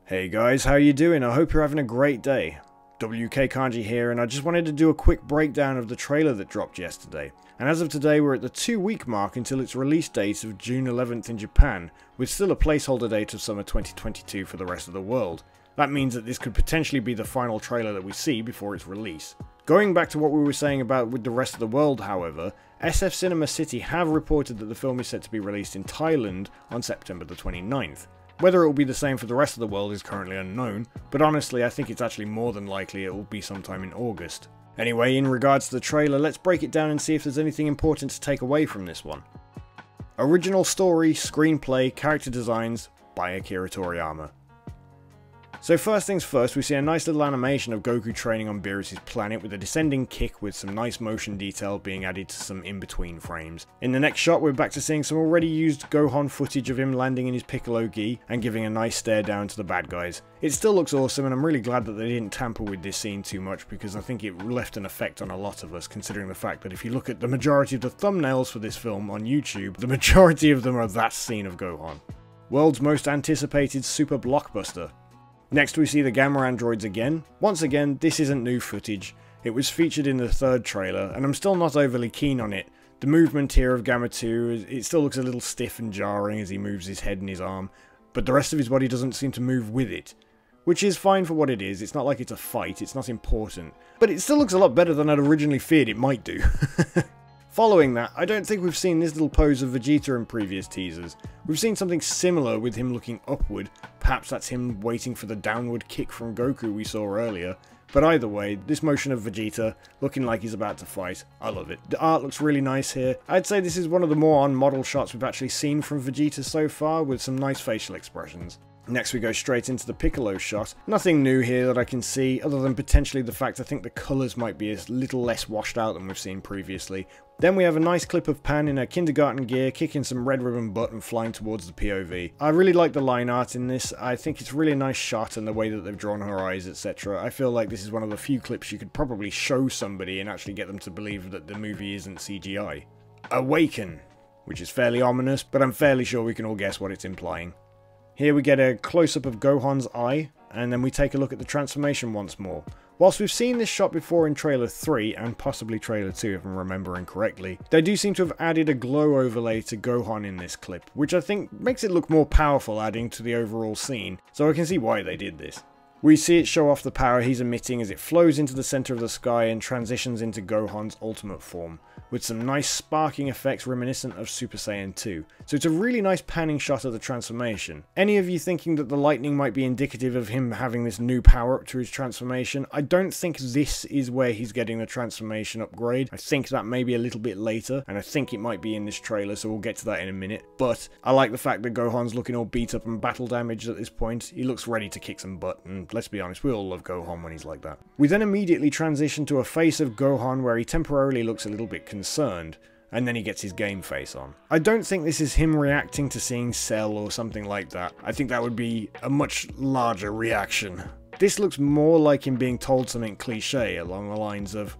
Hey guys, how you doing? I hope you're having a great day. WKKanji here, and I just wanted to do a quick breakdown of the trailer that dropped yesterday. And as of today, we're at the 2-week mark until its release date of June 11th in Japan, with still a placeholder date of summer 2022 for the rest of the world. That means that this could potentially be the final trailer that we see before its release. Going back to what we were saying about with the rest of the world, however, SF Cinema City have reported that the film is set to be released in Thailand on September the 29th. Whether it will be the same for the rest of the world is currently unknown, but honestly I think it's actually more than likely it will be sometime in August. Anyway, in regards to the trailer, let's break it down and see if there's anything important to take away from this one. Original story, screenplay, character designs by Akira Toriyama. So first things first, we see a nice little animation of Goku training on Beerus' planet with a descending kick with some nice motion detail being added to some in-between frames. In the next shot, we're back to seeing some already used Gohan footage of him landing in his Piccolo gi and giving a nice stare down to the bad guys. It still looks awesome, and I'm really glad that they didn't tamper with this scene too much because I think it left an effect on a lot of us, considering the fact that if you look at the majority of the thumbnails for this film on YouTube, the majority of them are that scene of Gohan. World's most anticipated super blockbuster. Next we see the Gamma androids again. Once again, this isn't new footage. It was featured in the third trailer, and I'm still not overly keen on it. The movement here of Gamma 2, it still looks a little stiff and jarring as he moves his head and his arm, but the rest of his body doesn't seem to move with it. Which is fine for what it is, it's not like it's a fight, it's not important. But it still looks a lot better than I'd originally feared it might do. Following that, I don't think we've seen this little pose of Vegeta in previous teasers. We've seen something similar with him looking upward, perhaps that's him waiting for the downward kick from Goku we saw earlier. But either way, this motion of Vegeta, looking like he's about to fight, I love it. The art looks really nice here. I'd say this is one of the more on-model shots we've actually seen from Vegeta so far, with some nice facial expressions. Next we go straight into the Piccolo shot. Nothing new here that I can see, other than potentially the fact I think the colours might be a little less washed out than we've seen previously. Then we have a nice clip of Pan in a kindergarten gear, kicking some red ribbon butt and flying towards the POV. I really like the line art in this. I think it's really a nice shot and the way that they've drawn her eyes, etc. I feel like this is one of the few clips you could probably show somebody and actually get them to believe that the movie isn't CGI. Awaken, which is fairly ominous, but I'm fairly sure we can all guess what it's implying. Here we get a close-up of Gohan's eye, and then we take a look at the transformation once more. Whilst we've seen this shot before in trailer 3, and possibly trailer 2 if I'm remembering correctly, they do seem to have added a glow overlay to Gohan in this clip, which I think makes it look more powerful, adding to the overall scene, so I can see why they did this. We see it show off the power he's emitting as it flows into the center of the sky and transitions into Gohan's ultimate form, with some nice sparking effects reminiscent of Super Saiyan 2. So it's a really nice panning shot of the transformation. Any of you thinking that the lightning might be indicative of him having this new power up to his transformation, I don't think this is where he's getting the transformation upgrade. I think that may be a little bit later, and I think it might be in this trailer, so we'll get to that in a minute. But I like the fact that Gohan's looking all beat up and battle damaged at this point. He looks ready to kick some butt, and let's be honest, we all love Gohan when he's like that. We then immediately transition to a face of Gohan where he temporarily looks a little bit concerned, and then he gets his game face on. I don't think this is him reacting to seeing Cell or something like that. I think that would be a much larger reaction. This looks more like him being told something cliche along the lines of,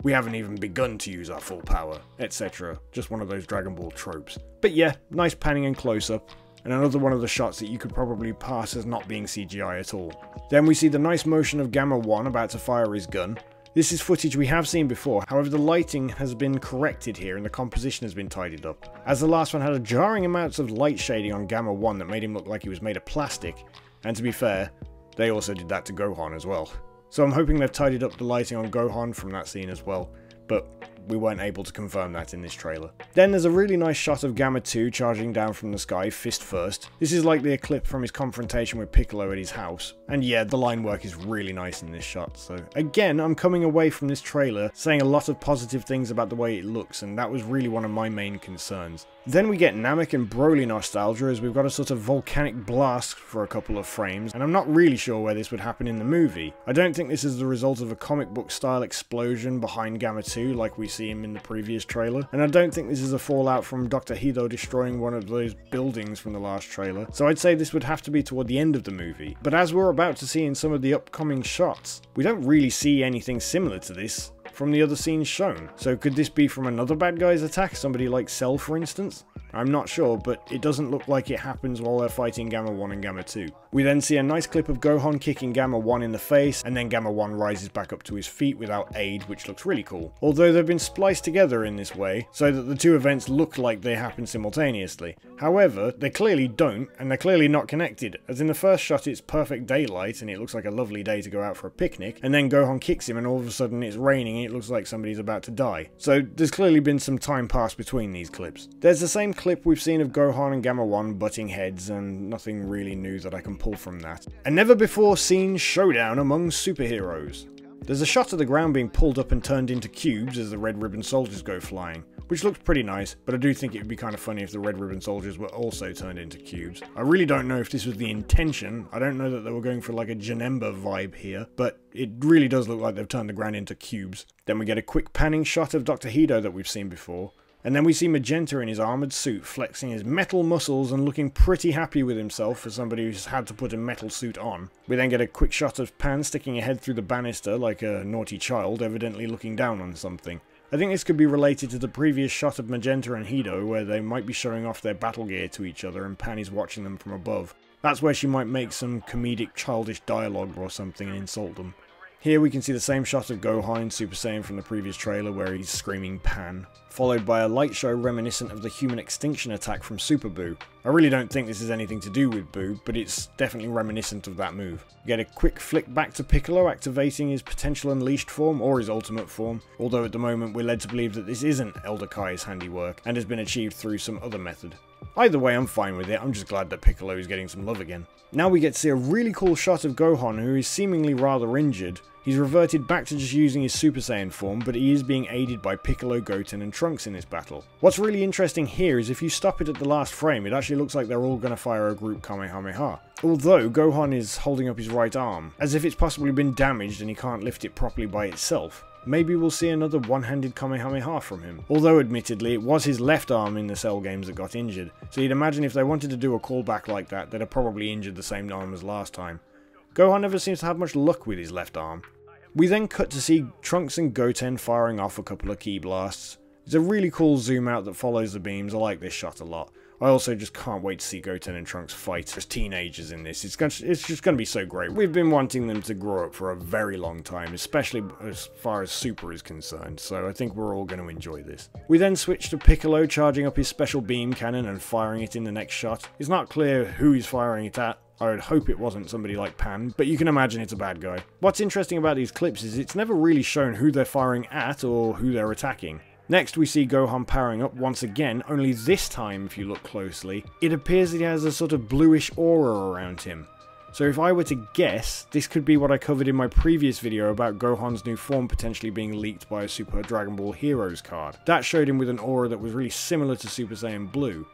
"We haven't even begun to use our full power," etc. Just one of those Dragon Ball tropes. But yeah, nice panning and close-up, and another one of the shots that you could probably pass as not being CGI at all. Then we see the nice motion of Gamma 1 about to fire his gun. This is footage we have seen before, however the lighting has been corrected here and the composition has been tidied up, as the last one had a jarring amounts of light shading on Gamma 1 that made him look like he was made of plastic, and to be fair, they also did that to Gohan as well. So I'm hoping they've tidied up the lighting on Gohan from that scene as well, but we weren't able to confirm that in this trailer. Then there's a really nice shot of Gamma 2 charging down from the sky, fist first. This is likely a clip from his confrontation with Piccolo at his house. And yeah, the line work is really nice in this shot, so again, I'm coming away from this trailer saying a lot of positive things about the way it looks, and that was really one of my main concerns. Then we get Namek and Broly nostalgia as we've got a sort of volcanic blast for a couple of frames, and I'm not really sure where this would happen in the movie. I don't think this is the result of a comic book style explosion behind Gamma 2 like we see him in the previous trailer, and I don't think this is a fallout from Dr. Hido destroying one of those buildings from the last trailer, so I'd say this would have to be toward the end of the movie. But as we're about to see in some of the upcoming shots, we don't really see anything similar to this from the other scenes shown. So could this be from another bad guy's attack, somebody like Cell for instance? I'm not sure, but it doesn't look like it happens while they're fighting Gamma 1 and Gamma 2. We then see a nice clip of Gohan kicking Gamma 1 in the face, and then Gamma 1 rises back up to his feet without aid, which looks really cool. Although they've been spliced together in this way, so that the two events look like they happen simultaneously. However, they clearly don't, and they're clearly not connected, as in the first shot it's perfect daylight and it looks like a lovely day to go out for a picnic, and then Gohan kicks him and all of a sudden it's raining and it looks like somebody's about to die. So there's clearly been some time passed between these clips. There's the same clip we've seen of Gohan and Gamma 1 butting heads, and nothing really new that I can pull from that. A never before seen showdown among superheroes. There's a shot of the ground being pulled up and turned into cubes as the Red Ribbon Soldiers go flying, which looks pretty nice, but I do think it would be kind of funny if the Red Ribbon Soldiers were also turned into cubes. I really don't know if this was the intention. I don't know that they were going for like a Janemba vibe here, but it really does look like they've turned the ground into cubes. Then we get a quick panning shot of Dr. Hido that we've seen before. And then we see Magenta in his armoured suit flexing his metal muscles and looking pretty happy with himself for somebody who's had to put a metal suit on. We then get a quick shot of Pan sticking a head through the banister like a naughty child, evidently looking down on something. I think this could be related to the previous shot of Magenta and Hido where they might be showing off their battle gear to each other and Pan is watching them from above. That's where she might make some comedic childish dialogue or something and insult them. Here we can see the same shot of Gohan Super Saiyan from the previous trailer where he's screaming Pan, followed by a light show reminiscent of the human extinction attack from Super Buu. I really don't think this is anything to do with Buu, but it's definitely reminiscent of that move. We get a quick flick back to Piccolo activating his potential unleashed form or his ultimate form, although at the moment we're led to believe that this isn't Elder Kai's handiwork and has been achieved through some other method. Either way, I'm fine with it. I'm just glad that Piccolo is getting some love again. Now we get to see a really cool shot of Gohan, who is seemingly rather injured. He's reverted back to just using his Super Saiyan form, but he is being aided by Piccolo, Goten and Trunks in this battle. What's really interesting here is if you stop it at the last frame, it actually looks like they're all going to fire a group Kamehameha. Although Gohan is holding up his right arm, as if it's possibly been damaged and he can't lift it properly by itself. Maybe we'll see another one-handed Kamehameha from him. Although admittedly it was his left arm in the Cell games that got injured, so you'd imagine if they wanted to do a callback like that, they'd have probably injured the same arm as last time. Gohan never seems to have much luck with his left arm. We then cut to see Trunks and Goten firing off a couple of ki blasts. It's a really cool zoom out that follows the beams. I like this shot a lot. I also just can't wait to see Goten and Trunks fight as teenagers in this. It's just going to be so great. We've been wanting them to grow up for a very long time, especially as far as Super is concerned, so I think we're all going to enjoy this. We then switch to Piccolo charging up his special beam cannon and firing it in the next shot. It's not clear who he's firing it at. I would hope it wasn't somebody like Pan, but you can imagine it's a bad guy. What's interesting about these clips is it's never really shown who they're firing at or who they're attacking. Next we see Gohan powering up once again, only this time if you look closely, it appears that he has a sort of bluish aura around him. So if I were to guess, this could be what I covered in my previous video about Gohan's new form potentially being leaked by a Super Dragon Ball Heroes card. That showed him with an aura that was really similar to Super Saiyan Blue.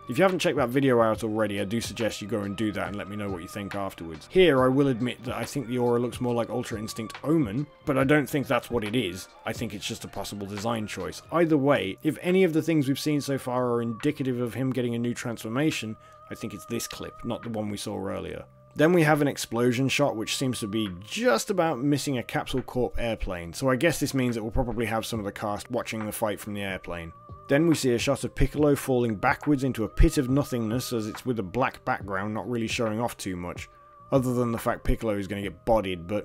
If you haven't checked that video out already, I do suggest you go and do that and let me know what you think afterwards. Here, I will admit that I think the aura looks more like Ultra Instinct Omen, but I don't think that's what it is. I think it's just a possible design choice. Either way, if any of the things we've seen so far are indicative of him getting a new transformation, I think it's this clip, not the one we saw earlier. Then we have an explosion shot which seems to be just about missing a Capsule Corp airplane, so I guess this means that we'll probably have some of the cast watching the fight from the airplane. Then we see a shot of Piccolo falling backwards into a pit of nothingness as it's with a black background, not really showing off too much. Other than the fact Piccolo is going to get bodied, but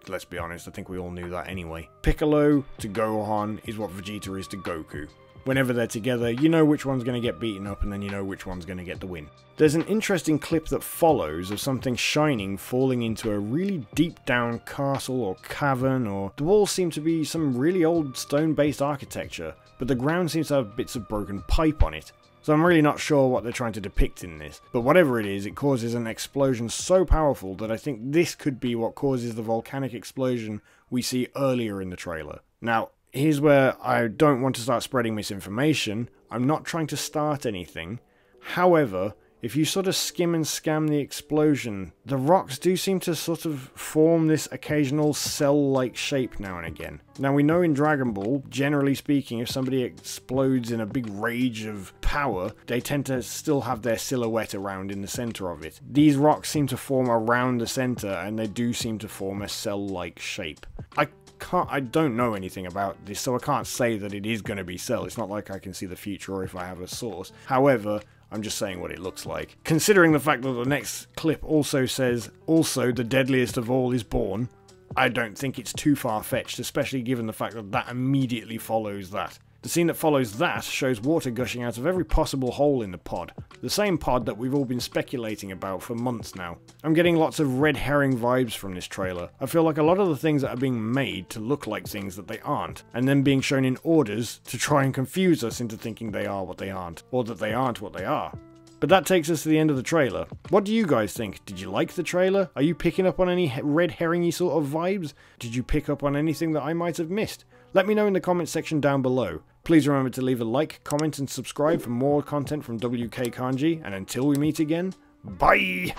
let's be honest, I think we all knew that anyway. Piccolo to Gohan is what Vegeta is to Goku. Whenever they're together, you know which one's going to get beaten up and then you know which one's going to get the win. There's an interesting clip that follows of something shining falling into a really deep down castle or cavern, or the walls seem to be some really old stone based architecture, but the ground seems to have bits of broken pipe on it. So I'm really not sure what they're trying to depict in this, but whatever it is, it causes an explosion so powerful that I think this could be what causes the volcanic explosion we see earlier in the trailer. Now, here's where I don't want to start spreading misinformation. I'm not trying to start anything. However, if you sort of skim and scam the explosion, the rocks do seem to sort of form this occasional cell-like shape now and again. Now we know in Dragon Ball, generally speaking, if somebody explodes in a big rage of power, they tend to still have their silhouette around in the center of it. These rocks seem to form around the center, and they do seem to form a cell-like shape. I don't know anything about this, so I can't say that it is going to be Cell. It's not like I can see the future or if I have a source. However, I'm just saying what it looks like. Considering the fact that the next clip also says, also the deadliest of all is born, I don't think it's too far-fetched, especially given the fact that that immediately follows that. The scene that follows that shows water gushing out of every possible hole in the pod. The same pod that we've all been speculating about for months now. I'm getting lots of red herring vibes from this trailer. I feel like a lot of the things that are being made to look like things that they aren't, and then being shown in orders to try and confuse us into thinking they are what they aren't, or that they aren't what they are. But that takes us to the end of the trailer. What do you guys think? Did you like the trailer? Are you picking up on any red herring-y sort of vibes? Did you pick up on anything that I might have missed? Let me know in the comments section down below. Please remember to leave a like, comment and subscribe for more content from WKKanji, and until we meet again, bye!